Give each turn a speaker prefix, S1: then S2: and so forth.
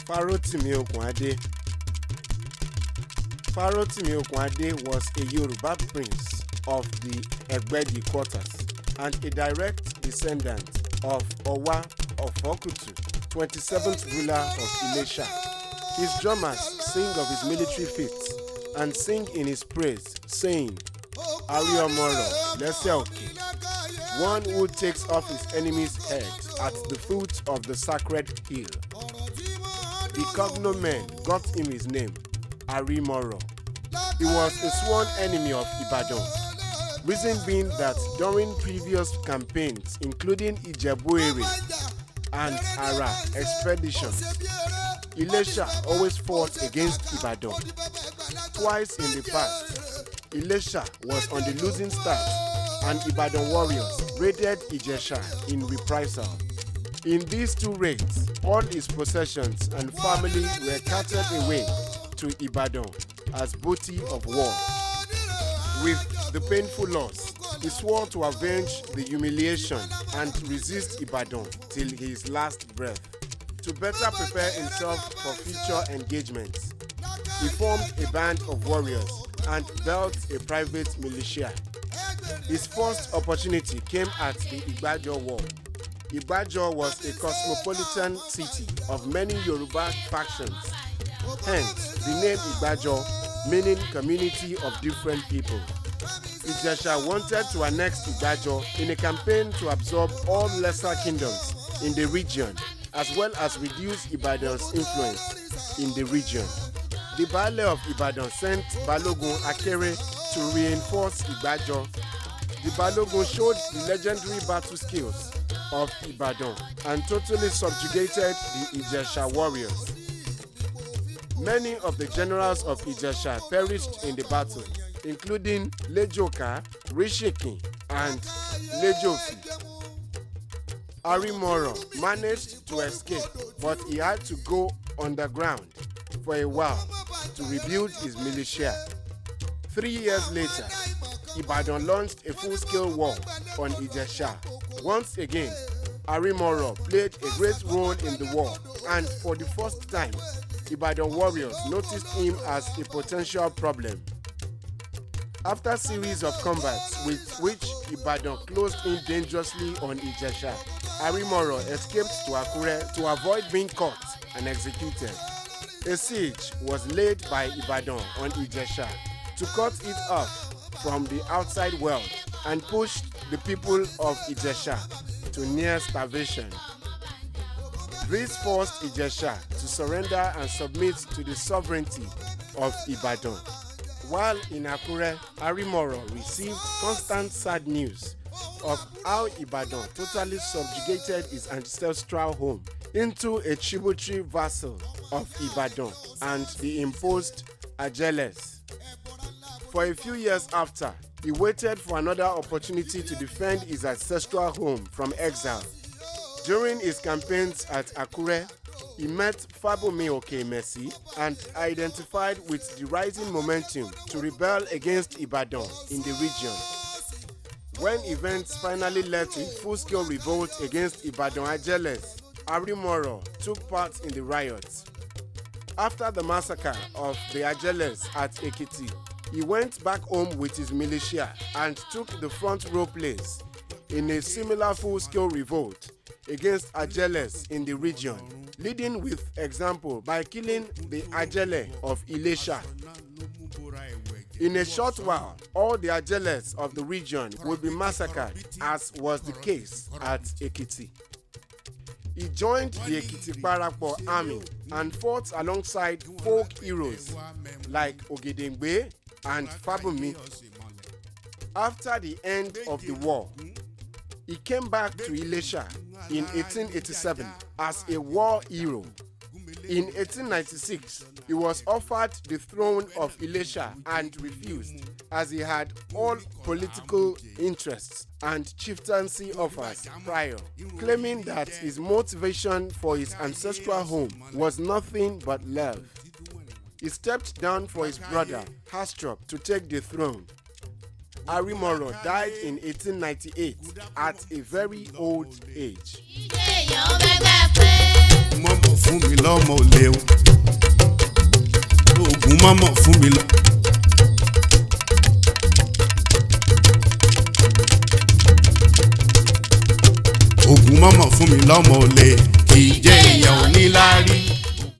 S1: Faromi was a Yoruba prince of the Egbedi quarters and a direct descendant of Owa of Okutu, 27th ruler of Ilesha. His drummers sing of his military feats and sing in his praise, saying, Ariomoro, Leseoke, one who takes off his enemy's head at the foot of the sacred hill. The cognomen got him his name, Arimoro. He was a sworn enemy of Ibadan, reason being that during previous campaigns, including Ijebuere and Ara expeditions, Ilesha always fought against Ibadan. Twice in the past, Ilesha was on the losing start and Ibadan warriors raided Ijesha in reprisal. In these two raids, all his possessions and family were carted away to Ibadan as booty of war. With the painful loss, he swore to avenge the humiliation and resist Ibadan till his last breath. To better prepare himself for future engagements, he formed a band of warriors and built a private militia. His first opportunity came at the Igbajo War. Igbajo was a cosmopolitan city of many Yoruba factions. Hence, the name Igbajo, meaning community of different people. Ijesha wanted to annex Igbajo in a campaign to absorb all lesser kingdoms in the region, as well as reduce Ibadan's influence in the region. The Baale of Ibadan sent Balogun Akere to reinforce Igbajo. The Balogun showed the legendary battle skills of Ibadan and totally subjugated the Ijesha warriors. Many of the generals of Ijesha perished in the battle, including Lejoka, Rishikin, and Lejofi. Arimoro managed to escape, but he had to go underground for a while to rebuild his militia. 3 years later, Ibadan launched a full-scale war on Ijesha. Once again, Arimoro played a great role in the war, and for the first time, Ibadan warriors noticed him as a potential problem. After a series of combats with which Ibadan closed in dangerously on Ijesha, Arimoro escaped to Akure to avoid being caught and executed. A siege was laid by Ibadan on Ijesha to cut it off from the outside world and pushed the people of Ijesha to near starvation. This forced Ijesha to surrender and submit to the sovereignty of Ibadan. While in Akure, Arimoro received constant sad news of how Ibadan totally subjugated his ancestral home into a tributary vassal of Ibadan and the imposed Ajeles. For a few years after, he waited for another opportunity to defend his ancestral home from exile. During his campaigns at Akure, he met Faromi Okemesi and identified with the rising momentum to rebel against Ibadan in the region. When events finally led to a full-scale revolt against Ibadan Ajeles, Arimoro took part in the riots. After the massacre of the Ajeles at Ekiti, he went back home with his militia and took the front row place in a similar full-scale revolt against Ajeles in the region, leading with example by killing the Ajele of Ilesha. In a short while, all the Ajeles of the region would be massacred, as was the case at Ekiti. He joined the Ekiti Parapor army and fought alongside folk heroes like Ogedengbe and Faromi. After the end of the war, he came back to Ilesha in 1887 as a war hero. In 1896, he was offered the throne of Ilesha and refused, as he had all political interests and chieftaincy offers prior, claiming that his motivation for his ancestral home was nothing but love. He stepped down for his brother, Hastrop, to take the throne. Arimoro died in 1898 at a very old age.
S2: fún mi lọ́mọ olè o. Ògún mọ́mọ́ fún mi lọ. Ògún mọ́mọ́ fún mi lọ́mọ olè. Ìjẹ́ èèyàn ò ní láárí.